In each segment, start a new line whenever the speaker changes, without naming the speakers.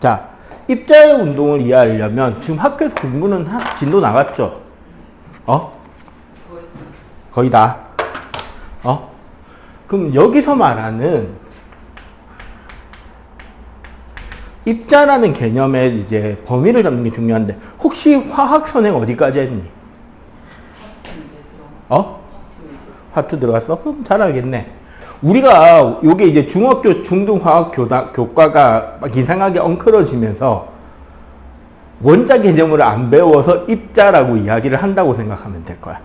자, 입자의 운동을 이해하려면 지금 학교에서 공부는 진도 나갔죠? 거의 다. 그럼 여기서 말하는 입자라는 개념의 이제 범위를 잡는 게 중요한데, 혹시 화학 선행 어디까지 했니? 화투 들어갔어? 그럼 잘 알겠네. 우리가 요게 이제 중학교 중등화학 교과가 막 이상하게 엉클어지면서 원자 개념을 안 배워서 입자라고 이야기를 한다고 생각하면 될 거야.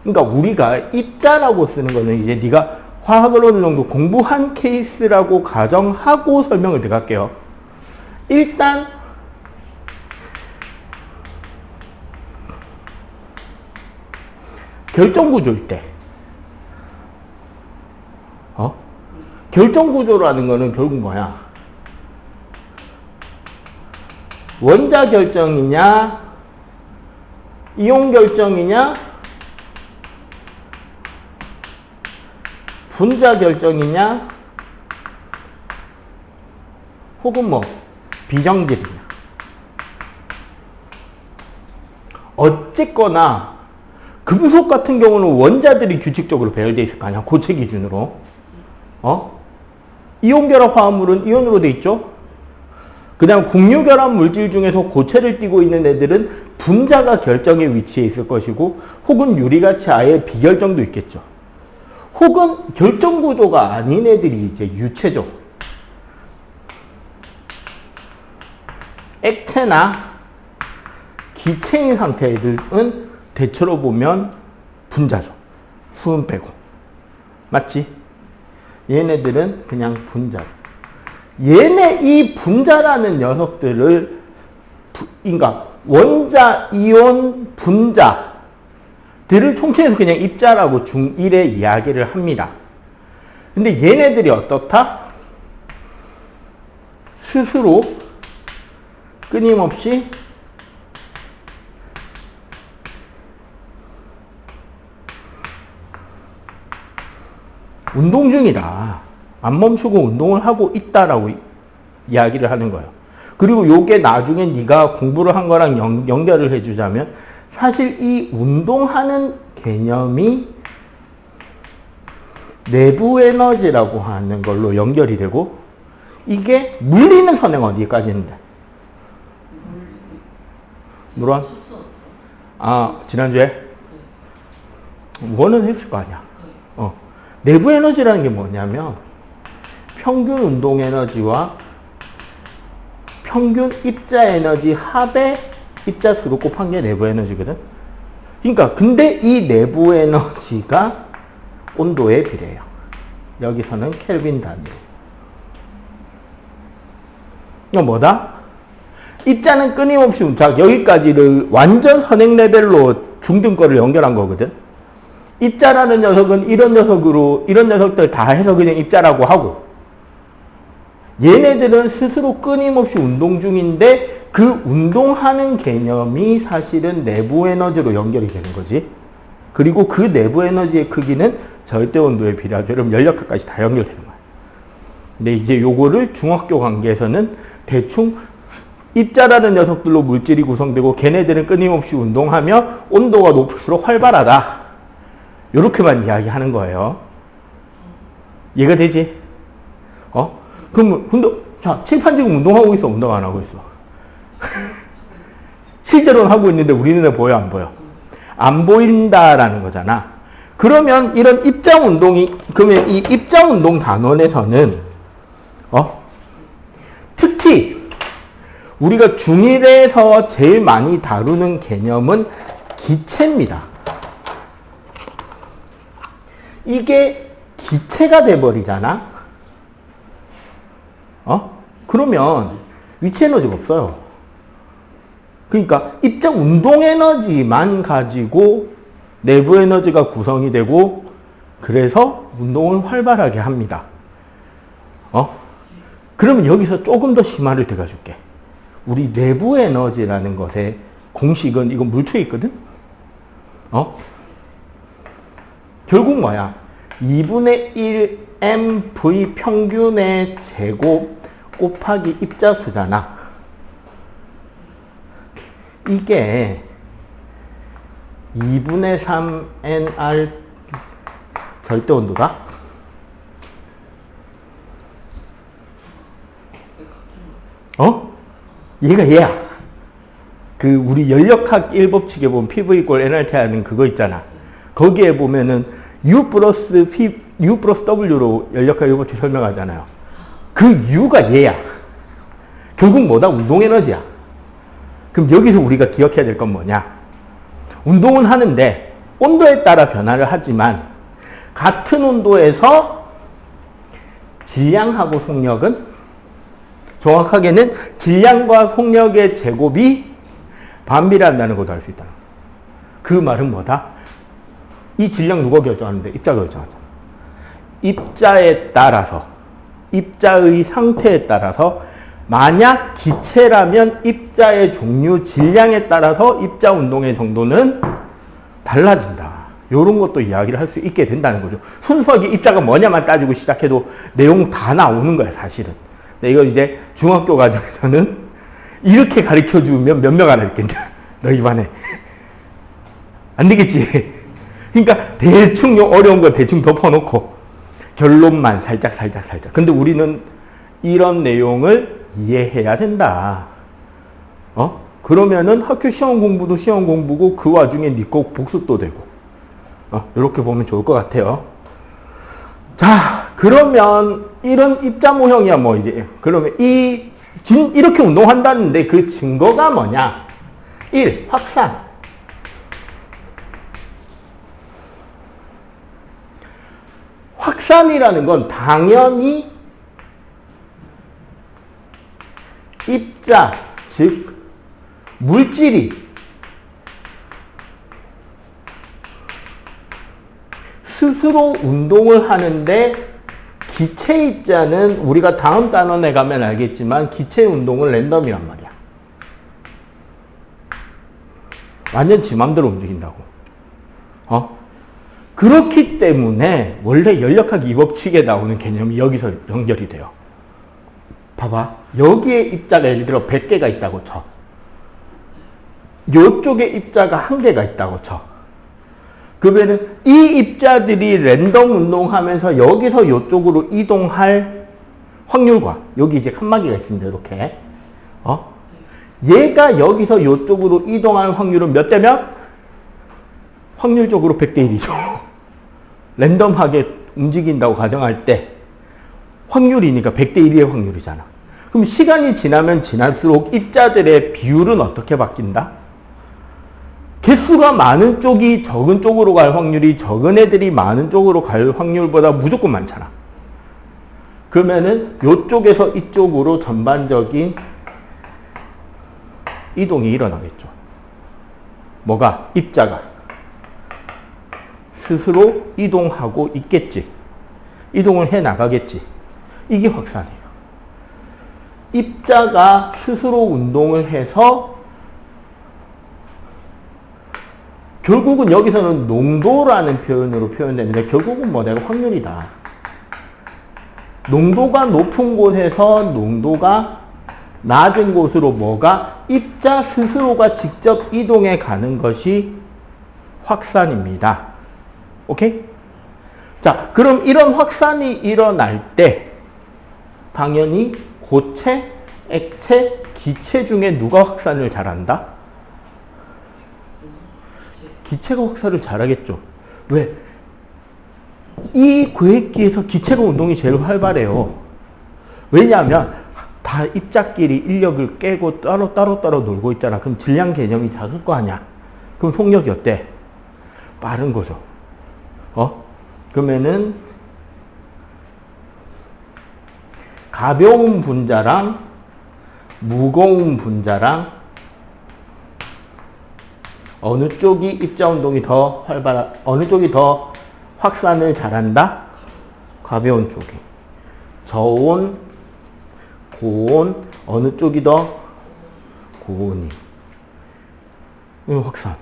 그러니까 우리가 입자라고 쓰는 거는 이제 네가 화학을 어느 정도 공부한 케이스라고 가정하고 설명을 들어갈게요. 일단 결정구조일 때 결정구조라는 거는 결국 뭐야? 원자 결정이냐 이온 결정이냐 분자 결정이냐 혹은 뭐 비정질이냐. 어쨌거나 금속 같은 경우는 원자들이 규칙적으로 배열되어 있을 거 아니야. 고체 기준으로. 이온결합 화합물은 이온으로 돼 있죠. 그 다음 공유결합 물질 중에서 고체를 띠고 있는 애들은 분자가 결정의 위치에 있을 것이고, 혹은 유리같이 아예 비결정도 있겠죠. 혹은 결정구조가 아닌 애들이 이제 유체죠. 액체나 기체인 상태의 애들은 대체로 보면 분자죠. 수은 빼고. 맞지? 얘네들은 그냥 분자죠. 얘네 이 분자라는 녀석들을 그러니까 원자, 이온, 분자들을 총칭해서 그냥 입자라고 중1에 이야기를 합니다. 근데 얘네들이 어떻다? 스스로 끊임없이 운동 중이다. 안 멈추고 운동을 하고 있다라고 이야기를 하는 거예요. 그리고 요게 나중에 네가 공부를 한 거랑 연결을 해주자면, 사실 이 운동하는 개념이 내부 에너지라고 하는 걸로 연결이 되고, 이게 물리는 선행 어디까지 있는데? 물론? 지난주에? 원은 했을 거 아니야. 내부 에너지라는 게 뭐냐면 평균 운동 에너지와 평균 입자 에너지 합의 입자 수로 곱한 게 내부 에너지거든. 그러니까 근데 이 내부 에너지가 온도에 비례해요. 여기서는 켈빈 단위. 이거 뭐다? 입자는 끊임없이, 자, 여기까지를 완전 선행 레벨로 중등 거를 연결한 거거든. 입자라는 녀석은 이런 녀석으로, 이런 녀석들 다 해서 그냥 입자라고 하고, 얘네들은 스스로 끊임없이 운동 중인데 그 운동하는 개념이 사실은 내부 에너지로 연결이 되는 거지. 그리고 그 내부 에너지의 크기는 절대 온도에 비례하죠. 그럼 연력학까지 다 연결되는 거야. 근데 이제 요거를 중학교 관계에서는 대충 입자라는 녀석들로 물질이 구성되고 걔네들은 끊임없이 운동하며 온도가 높을수록 활발하다. 요렇게만 이야기하는 거예요. 이해가 되지? 그럼, 근데, 자, 칠판 지금 운동하고 있어? 운동 안 하고 있어? 실제로는 하고 있는데 우리 눈에 보여? 안 보여? 안 보인다라는 거잖아. 그러면 이런 입자 운동이, 그러면 이 입자 운동 단원에서는, 특히, 우리가 중1에서 제일 많이 다루는 개념은 기체입니다. 이게 기체가 돼버리잖아? 그러면 위치 에너지가 없어요. 그러니까 입자 운동 에너지만 가지고 내부 에너지가 구성이 되고, 그래서 운동을 활발하게 합니다. 그러면 여기서 조금 더 심화를 들어줄게. 우리 내부 에너지라는 것의 공식은, 이건 물투에 있거든? 결국 뭐야? 2분의 1 mv 평균의 제곱 곱하기 입자 수잖아. 이게 2분의 3 nr 절대 온도다? 얘가 얘야. 그 우리 연력학 1법칙에 보면 PV 이퀄 nRT 하는 그거 있잖아. 거기에 보면은 U 플러스 W로 연력학 1법칙 설명하잖아요. 그 U가 얘야. 결국 뭐다? 운동 에너지야. 그럼 여기서 우리가 기억해야 될 건 뭐냐? 운동은 하는데 온도에 따라 변화를 하지만 같은 온도에서 질량하고 속력은 정확하게는 질량과 속력의 제곱이 반비례한다는 것도 알 수 있다. 그 말은 뭐다? 이 질량 누가 결정하는데? 입자가 결정하잖아. 입자에 따라서, 입자의 상태에 따라서 만약 기체라면 입자의 종류, 질량에 따라서 입자 운동의 정도는 달라진다. 이런 것도 이야기를 할 수 있게 된다는 거죠. 순수하게 입자가 뭐냐만 따지고 시작해도 내용 다 나오는 거야, 사실은. 근데 이걸 이제 중학교 과정에서는 이렇게 가르쳐 주면 몇 명 알아듣겠냐? 너희 반에. 안 되겠지? 그러니까 대충 어려운 거 대충 덮어놓고 결론만 살짝. 근데 우리는 이런 내용을 이해해야 된다. 그러면은 학교 시험 공부도 시험 공부고 그 와중에 네 거 복습도 되고. 이렇게 보면 좋을 것 같아요. 자, 그러면 이런 입자 모형이야 뭐 이제. 그러면 이렇게 운동한다는데 그 증거가 뭐냐? 1. 확산. 확산이라는 건 당연히 입자, 즉 물질이 스스로 운동을 하는데 기체 입자는 우리가 다음 단원에 가면 알겠지만 기체 운동은 랜덤이란 말이야. 완전 지 맘대로 움직인다고. 그렇기 때문에 원래 연력학 2법칙에 나오는 개념이 여기서 연결이 돼요. 봐봐. 여기에 입자가 예를 들어 100개가 있다고 쳐. 이쪽에 입자가 1개가 있다고 쳐. 그러면은 이 입자들이 랜덤 운동하면서 여기서 이쪽으로 이동할 확률과 여기 이제 칸막이가 있습니다. 이렇게. 얘가 여기서 이쪽으로 이동할 확률은 몇 대 몇? 확률적으로 100대 1이죠. 랜덤하게 움직인다고 가정할 때 확률이니까 100대 1의 확률이잖아. 그럼 시간이 지나면 지날수록 입자들의 비율은 어떻게 바뀐다? 개수가 많은 쪽이 적은 쪽으로 갈 확률이 적은 애들이 많은 쪽으로 갈 확률보다 무조건 많잖아. 그러면은 이쪽에서 이쪽으로 전반적인 이동이 일어나겠죠. 뭐가? 입자가 스스로 이동하고 있겠지. 이동을 해 나가겠지. 이게 확산이에요. 입자가 스스로 운동을 해서 결국은 여기서는 농도라는 표현으로 표현되는데 결국은 뭐 내가 확률이다. 농도가 높은 곳에서 농도가 낮은 곳으로 뭐가? 입자 스스로가 직접 이동해 가는 것이 확산입니다. 오케이? 자, 그럼 이런 확산이 일어날 때 당연히 고체, 액체, 기체 중에 누가 확산을 잘한다? 기체가 확산을 잘하겠죠. 왜? 이 괴획기에서 기체가 운동이 제일 활발해요. 왜냐하면 다 입자끼리 인력을 깨고 따로 놀고 있잖아. 그럼 질량 개념이 작을 거 아니야. 그럼 속력이 어때? 빠른 거죠. 그러면은 가벼운 분자랑 무거운 분자랑 어느 쪽이 입자 운동이 더 어느 쪽이 더 확산을 잘한다? 가벼운 쪽이. 저온, 고온, 어느 쪽이 더? 고온이. 확산.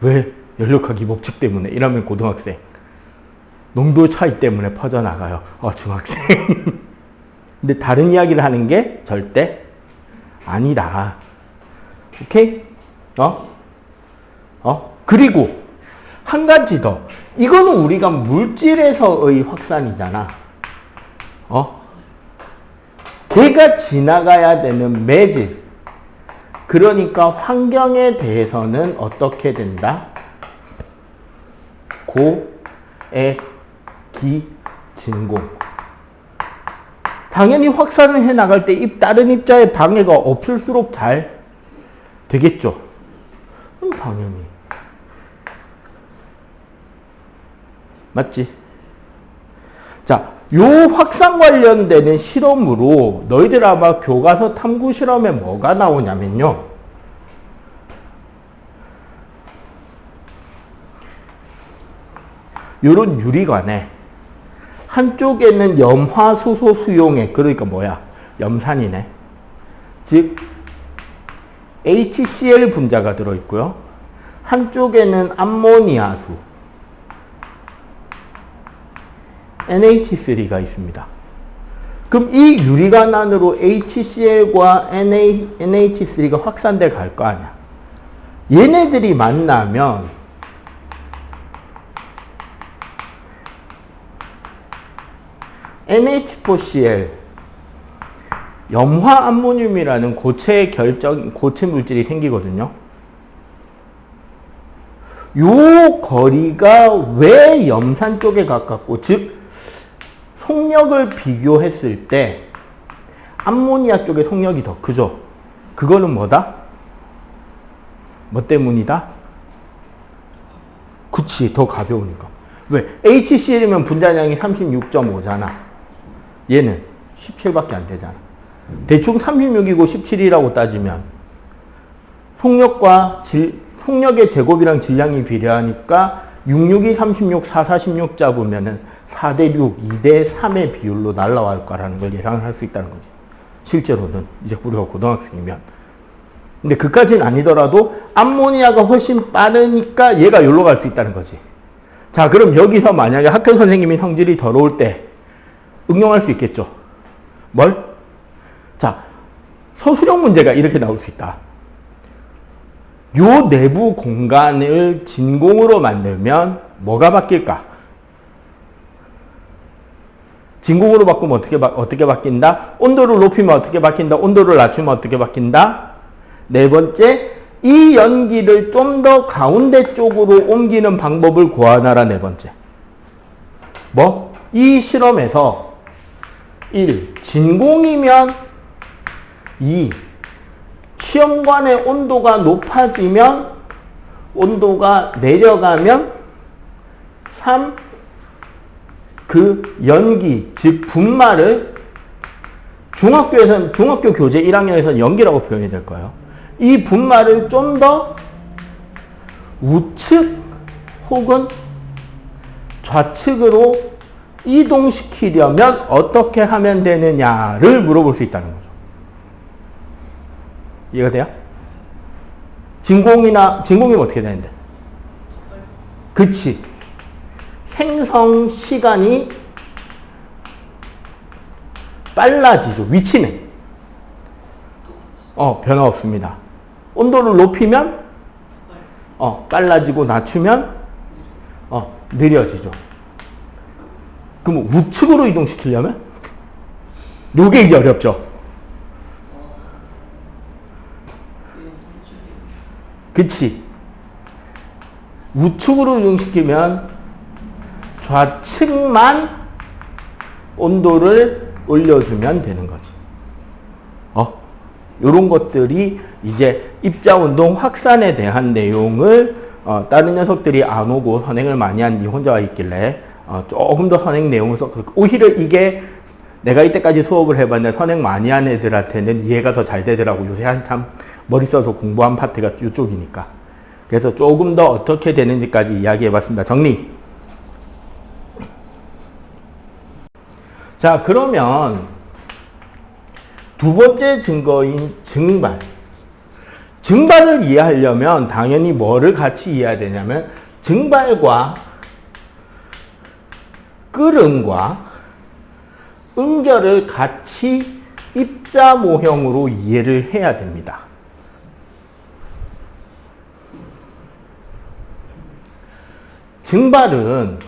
왜? 연력학이 법칙 때문에. 이러면 고등학생. 농도 차이 때문에 퍼져나가요. 중학생. 근데 다른 이야기를 하는 게 절대 아니다. 오케이? 그리고 한 가지 더. 이거는 우리가 물질에서의 확산이잖아. 걔가 지나가야 되는 매질. 그러니까 환경에 대해서는 어떻게 된다? 고액, 기, 진공. 당연히 확산을 해 나갈 때 다른 입자의 방해가 없을수록 잘 되겠죠. 당연히. 맞지? 자, 요 확산 관련되는 실험으로 너희들 아마 교과서 탐구 실험에 뭐가 나오냐면요. 요런 유리관에 한쪽에는 염화수소 수용액, 그러니까 뭐야? 염산이네. 즉 HCl 분자가 들어있고요. 한쪽에는 암모니아수 NH3가 있습니다. 그럼 이 유리관 안으로 HCl과 NH3가 확산돼 갈 거 아니야. 얘네들이 만나면 NH4Cl 염화암모늄이라는 고체 물질이 생기거든요. 요 거리가 왜 염산 쪽에 가깝고, 즉 속력을 비교했을 때 암모니아 쪽의 속력이 더 크죠. 그거는 뭐다? 뭐 때문이다? 그치, 더 가벼우니까. 왜? HCl이면 분자량이 36.5잖아. 얘는 17밖에 안 되잖아. 대충 36이고 17이라고 따지면 속력의 제곱이랑 질량이 비례하니까 66이 36, 4, 46 잡으면은 4대 6, 2대 3의 비율로 날라갈 거라는 걸 예상을 할 수 있다는 거지. 실제로는 이제 우리가 고등학생이면. 근데 그까지는 아니더라도 암모니아가 훨씬 빠르니까 얘가 여기로 갈 수 있다는 거지. 자, 그럼 여기서 만약에 학교 선생님이 성질이 더러울 때 응용할 수 있겠죠. 뭘? 자, 서술형 문제가 이렇게 나올 수 있다. 요 내부 공간을 진공으로 만들면 뭐가 바뀔까? 진공으로 바꾸면 어떻게 바뀐다? 온도를 높이면 어떻게 바뀐다? 온도를 낮추면 어떻게 바뀐다? 네 번째, 이 연기를 좀 더 가운데 쪽으로 옮기는 방법을 고안하라. 네 번째. 뭐? 이 실험에서 1. 진공이면 2. 시험관의 온도가 높아지면 온도가 내려가면 3. 그 연기, 즉 분말을 중학교 교재 1학년에서는 연기라고 표현이 될 거예요. 이 분말을 좀 더 우측 혹은 좌측으로 이동시키려면 어떻게 하면 되느냐를 물어볼 수 있다는 거죠. 이해가 돼요? 진공이면 어떻게 되는데? 그치. 생성 시간이 빨라지죠. 위치는. 변화 없습니다. 온도를 높이면 빨라지고 낮추면 느려지죠. 그럼 우측으로 이동시키려면? 요게 이제 어렵죠. 그치. 우측으로 이동시키면 좌측만 온도를 올려주면 되는 거지. 요런 것들이 이제 입자운동 확산에 대한 내용을 다른 녀석들이 안 오고 선행을 많이 한 니 혼자 와 있길래 조금 더 선행 내용을 오히려 이게 내가 이때까지 수업을 해봤는데 선행 많이 한 애들한테는 이해가 더 잘 되더라고. 요새 한참 머리 써서 공부한 파트가 이쪽이니까. 그래서 조금 더 어떻게 되는지까지 이야기해봤습니다. 정리. 자, 그러면 두 번째 증거인 증발. 증발을 이해하려면 당연히 뭐를 같이 이해해야 되냐면 증발과 끓음과 응결을 같이 입자 모형으로 이해를 해야 됩니다. 증발은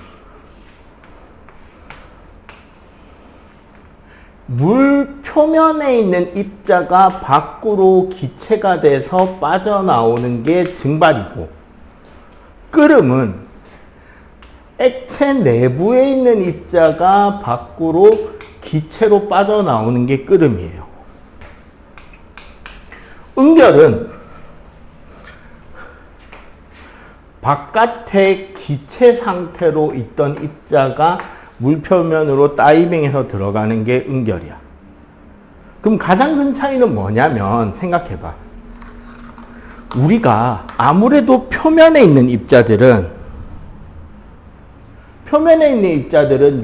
물 표면에 있는 입자가 밖으로 기체가 돼서 빠져나오는 게 증발이고, 끓음은 액체 내부에 있는 입자가 밖으로 기체로 빠져나오는 게 끓음이에요. 응결은 바깥에 기체 상태로 있던 입자가 물 표면으로 다이빙해서 들어가는 게 응결이야. 그럼 가장 큰 차이는 뭐냐면 생각해봐. 우리가 아무래도 표면에 있는 입자들은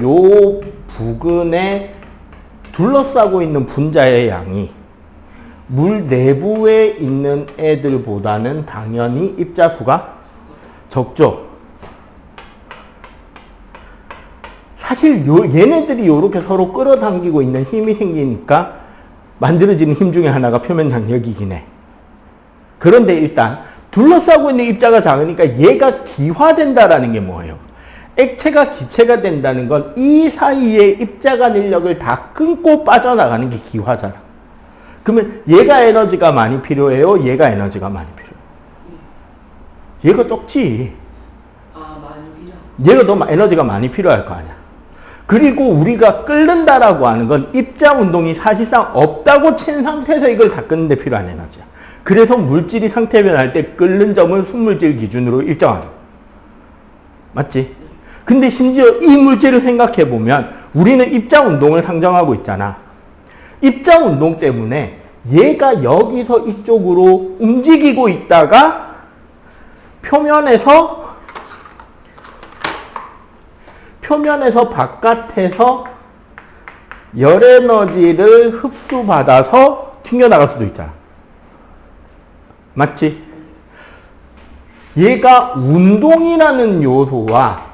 요 부근에 둘러싸고 있는 분자의 양이 물 내부에 있는 애들보다는 당연히 입자 수가 적죠. 사실 얘네들이 이렇게 서로 끌어당기고 있는 힘이 생기니까 만들어지는 힘 중에 하나가 표면 장력이긴 해. 그런데 일단 둘러싸고 있는 입자가 작으니까 얘가 기화된다라는 게 뭐예요? 액체가 기체가 된다는 건 이 사이에 입자 간 인력을 다 끊고 빠져나가는 게 기화잖아. 그러면 얘가 에너지가 많이 필요해요? 얘가 에너지가 많이 필요해요? 얘가 적지. 얘가 더 에너지가 많이 필요할 거 아니야. 그리고 우리가 끓는다라고 하는 건 입자 운동이 사실상 없다고 친 상태에서 이걸 다 끓는데 필요한 에너지야. 그래서 물질이 상태 변할 때 끓는 점을 순물질 기준으로 일정하죠. 맞지? 근데 심지어 이 물질을 생각해 보면 우리는 입자 운동을 상정하고 있잖아. 입자 운동 때문에 얘가 여기서 이쪽으로 움직이고 있다가 표면에서 바깥에서 열 에너지를 흡수받아서 튕겨나갈 수도 있잖아. 맞지? 얘가 운동이라는 요소와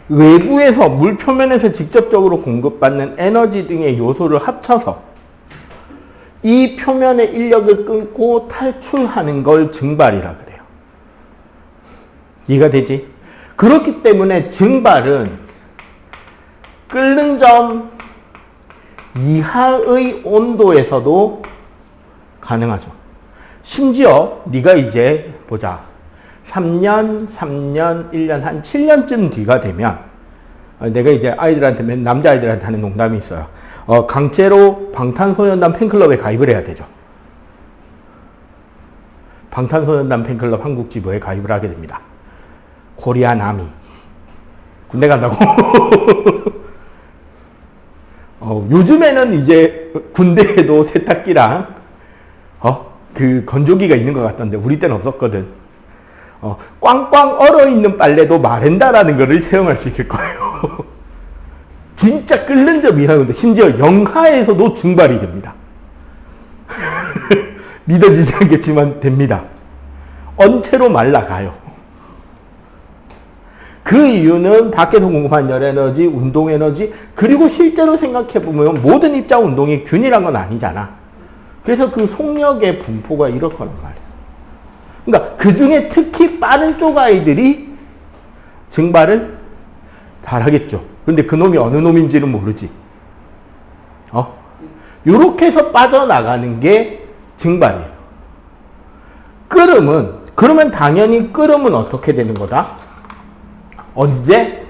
외부에서 물 표면에서 직접적으로 공급받는 에너지 등의 요소를 합쳐서 이 표면의 인력을 끊고 탈출하는 걸 증발이라 그래요. 이해가 되지? 그렇기 때문에 증발은 끓는 점 이하의 온도에서도 가능하죠. 심지어 네가 이제 보자. 3년, 1년, 한 7년쯤 뒤가 되면 내가 이제 아이들한테, 남자아이들한테 하는 농담이 있어요. 강제로 방탄소년단 팬클럽에 가입을 해야 되죠. 방탄소년단 팬클럽 한국 지부에 가입을 하게 됩니다. 코리안 아미. 군대 간다고. 요즘에는 이제 군대에도 세탁기랑 그 건조기가 있는 것 같던데 우리 때는 없었거든. 꽝꽝 얼어있는 빨래도 마른다라는 거를 체험할 수 있을 거예요. 진짜 끓는 점 이상인데 심지어 영하에서도 증발이 됩니다. 믿어지지 않겠지만 됩니다. 언체로 말라가요. 그 이유는 밖에서 공급한 열 에너지, 운동 에너지, 그리고 실제로 생각해보면 모든 입자 운동이 균일한 건 아니잖아. 그래서 그 속력의 분포가 이럴 거란 말이야. 그러니까 그 중에 특히 빠른 쪽 아이들이 증발을 잘하겠죠. 근데 그 놈이 어느 놈인지는 모르지. 요렇게 해서 빠져나가는 게 증발이에요. 그러면 당연히 끓음은 어떻게 되는 거다? 언제?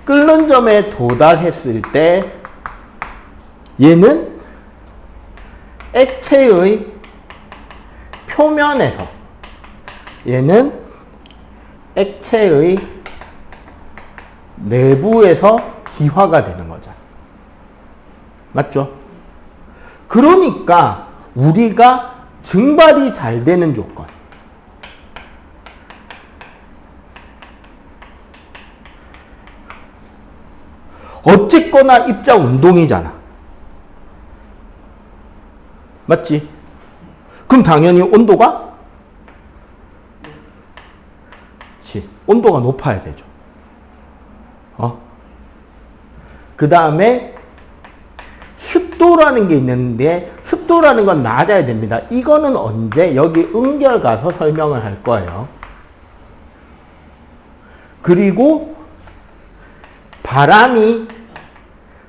끓는 점에 도달했을 때 얘는 액체의 표면에서 얘는 액체의 내부에서 기화가 되는 거죠. 맞죠? 그러니까 우리가 증발이 잘 되는 조건. 어쨌거나 입자 운동이잖아. 맞지? 그럼 당연히 온도가? 그치. 온도가 높아야 되죠. 그 다음에 습도를 습도라는 게 있는데 습도라는 건 낮아야 됩니다. 이거는 언제? 여기 응결 가서 설명을 할 거예요. 그리고 바람이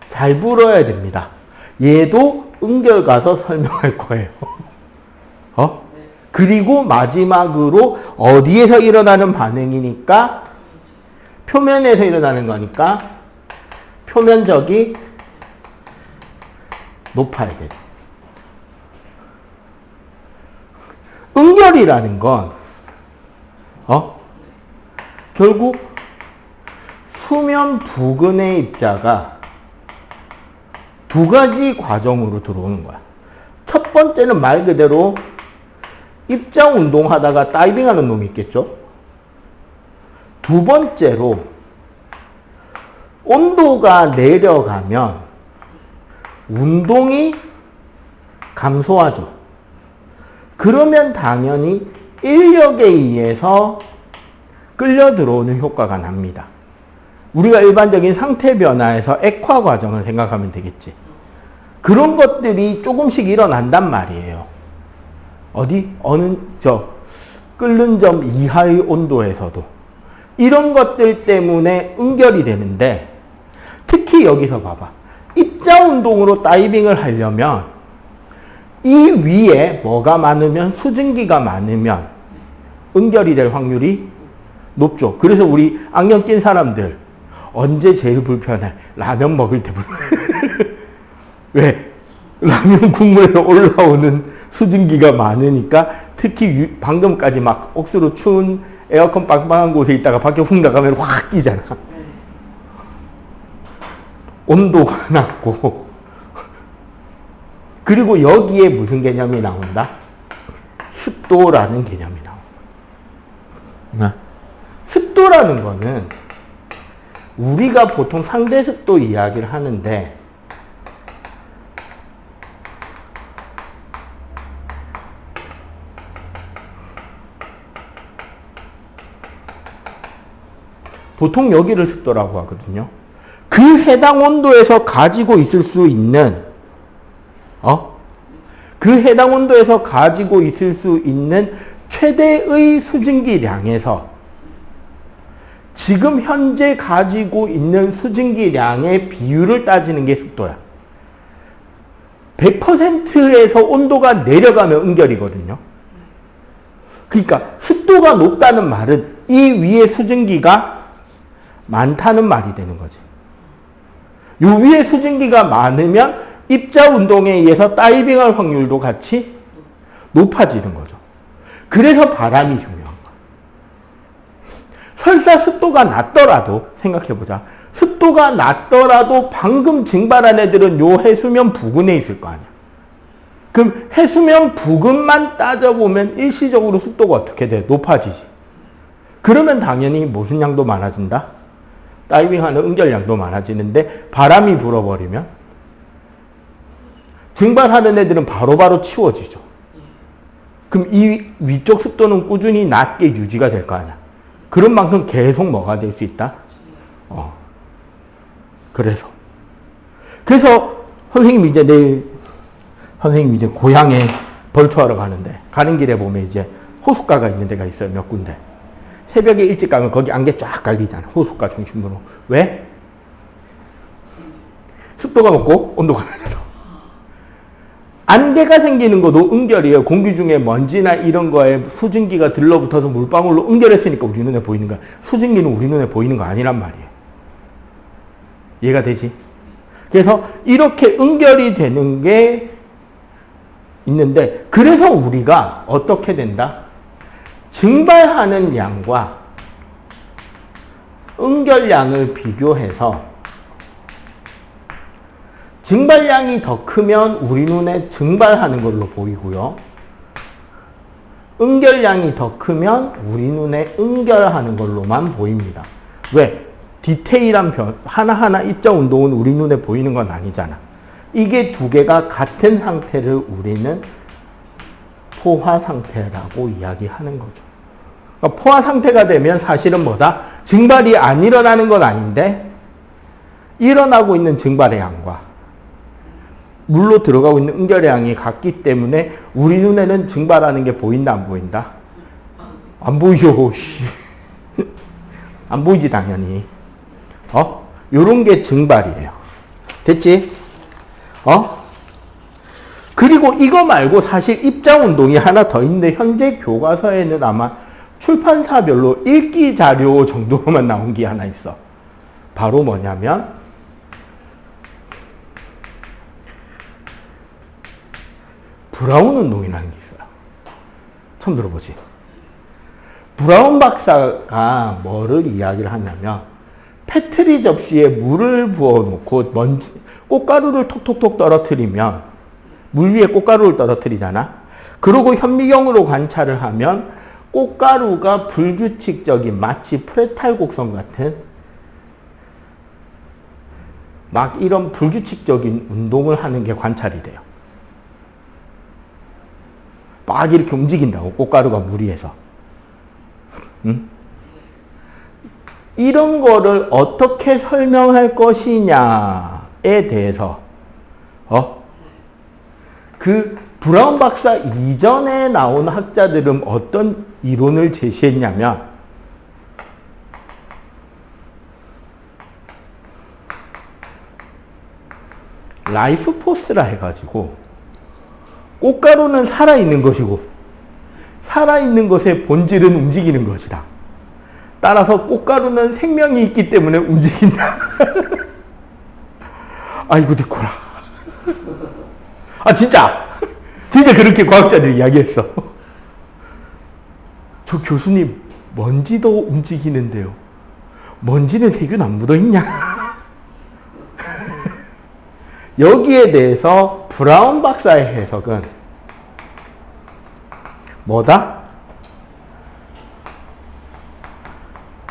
잘 불어야 됩니다. 얘도 응결 가서 설명할 거예요. 그리고 마지막으로 어디에서 일어나는 반응이니까 표면에서 일어나는 거니까 표면적이 높아야 되죠. 응결이라는 건 결국 수면 부근의 입자가 두 가지 과정으로 들어오는 거야. 첫 번째는 말 그대로 입자 운동하다가 다이빙하는 놈이 있겠죠. 두 번째로 온도가 내려가면 운동이 감소하죠. 그러면 당연히 인력에 의해서 끌려 들어오는 효과가 납니다. 우리가 일반적인 상태 변화에서 액화 과정을 생각하면 되겠지. 그런 것들이 조금씩 일어난단 말이에요. 끓는 점 이하의 온도에서도. 이런 것들 때문에 응결이 되는데, 특히 여기서 봐봐. 입자 운동으로 다이빙을 하려면, 이 위에 뭐가 많으면, 수증기가 많으면, 응결이 될 확률이 높죠. 그래서 우리 안경 낀 사람들, 언제 제일 불편해? 라면 먹을 때 불편해. 왜? 라면 국물에서 올라오는 수증기가 많으니까 특히 방금까지 막 억수로 추운 에어컨 빵빵한 곳에 있다가 밖에 훅 나가면 확 끼잖아. 온도가 낮고. 그리고 여기에 무슨 개념이 나온다? 습도라는 개념이 나온다. 습도라는 거는 우리가 보통 상대 습도 이야기를 하는데 보통 여기를 습도라고 하거든요. 그 해당 온도에서 가지고 있을 수 있는 그 해당 온도에서 가지고 있을 수 있는 최대의 수증기량에서 지금 현재 가지고 있는 수증기량의 비율을 따지는 게 습도야. 100%에서 온도가 내려가면 응결이거든요. 그러니까 습도가 높다는 말은 이 위에 수증기가 많다는 말이 되는 거지. 요 위에 수증기가 많으면 입자 운동에 의해서 다이빙할 확률도 같이 높아지는 거죠. 그래서 바람이 중요한 거야. 설사 습도가 낮더라도 생각해보자. 습도가 낮더라도 방금 증발한 애들은 요 해수면 부근에 있을 거 아니야. 그럼 해수면 부근만 따져보면 일시적으로 습도가 어떻게 돼? 높아지지. 그러면 당연히 무슨 양도 많아진다? 다이빙하는 응결량도 많아지는데 바람이 불어버리면 증발하는 애들은 바로바로 치워지죠. 그럼 이 위쪽 습도는 꾸준히 낮게 유지가 될 거 아니야. 그런 만큼 계속 뭐가 될 수 있다? 그래서 선생님이 이제 고향에 벌초하러 가는데 가는 길에 보면 이제 호숫가가 있는 데가 있어요. 몇 군데. 새벽에 일찍 가면 거기 안개 쫙 깔리잖아. 호숫가 중심으로. 왜? 습도가 높고 온도가 낮아서. 안개가 생기는 것도 응결이에요. 공기 중에 먼지나 이런 거에 수증기가 들러붙어서 물방울로 응결했으니까 우리 눈에 보이는 거야. 수증기는 우리 눈에 보이는 거 아니란 말이에요. 이해가 되지? 그래서 이렇게 응결이 되는 게 있는데, 그래서 우리가 어떻게 된다? 증발하는 양과 응결량을 비교해서 증발량이 더 크면 우리 눈에 증발하는 걸로 보이고요. 응결량이 더 크면 우리 눈에 응결하는 걸로만 보입니다. 왜? 디테일한 하나하나 입자 운동은 우리 눈에 보이는 건 아니잖아. 이게 두 개가 같은 상태를 우리는 포화 상태라고 이야기하는 거죠. 그러니까 포화 상태가 되면 사실은 뭐다? 증발이 안 일어나는 건 아닌데 일어나고 있는 증발의 양과 물로 들어가고 있는 응결량이 같기 때문에 우리 눈에는 증발하는 게 보인다, 안 보인다? 안 보이죠, 씨. 안 보이지, 당연히. 요런 게 증발이에요. 됐지? 그리고 이거 말고 사실 입자운동이 하나 더 있는데, 현재 교과서에는 아마 출판사별로 읽기 자료 정도로만 나온 게 하나 있어. 바로 뭐냐면, 브라운 운동이라는 게 있어요. 처음 들어보지? 브라운 박사가 뭐를 이야기를 하냐면, 페트리 접시에 물을 부어놓고 꽃가루를 톡톡톡 떨어뜨리면, 물 위에 꽃가루를 떨어뜨리잖아. 그러고 현미경으로 관찰을 하면 꽃가루가 불규칙적인 마치 프레탈 곡선 같은 막 이런 불규칙적인 운동을 하는 게 관찰이 돼요. 막 이렇게 움직인다고, 꽃가루가 물 위에서. 응? 이런 거를 어떻게 설명할 것이냐에 대해서 그 브라운 박사 이전에 나온 학자들은 어떤 이론을 제시했냐면, 라이프 포스라 해가지고 꽃가루는 살아있는 것이고 살아있는 것의 본질은 움직이는 것이다. 따라서 꽃가루는 생명이 있기 때문에 움직인다. 아이고 니코라. 진짜 그렇게 과학자들이 이야기했어. 저 교수님, 먼지도 움직이는데요, 먼지는 세균 안 묻어있냐? 여기에 대해서 브라운 박사의 해석은 뭐다?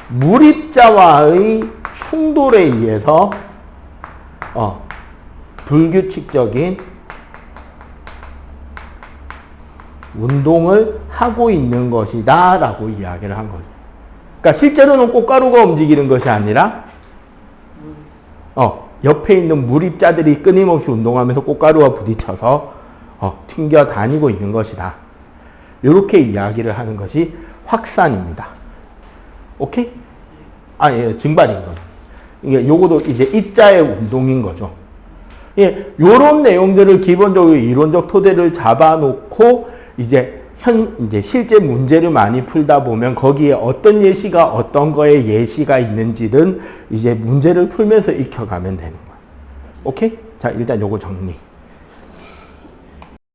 물입자와의 충돌에 의해서 불규칙적인 운동을 하고 있는 것이다 라고 이야기를 한 거죠. 그러니까 실제로는 꽃가루가 움직이는 것이 아니라 옆에 있는 물입자들이 끊임없이 운동하면서 꽃가루와 부딪혀서 튕겨 다니고 있는 것이다. 이렇게 이야기를 하는 것이 확산입니다. 오케이? 예, 증발인 거죠. 이게 요거도 이제 입자의 운동인 거죠. 예, 요런 내용들을 기본적으로 이론적 토대를 잡아놓고 이제 실제 문제를 많이 풀다 보면 거기에 어떤 예시가 어떤 거에 예시가 있는지는 이제 문제를 풀면서 익혀가면 되는 거야. 오케이? 자, 일단 요거 정리.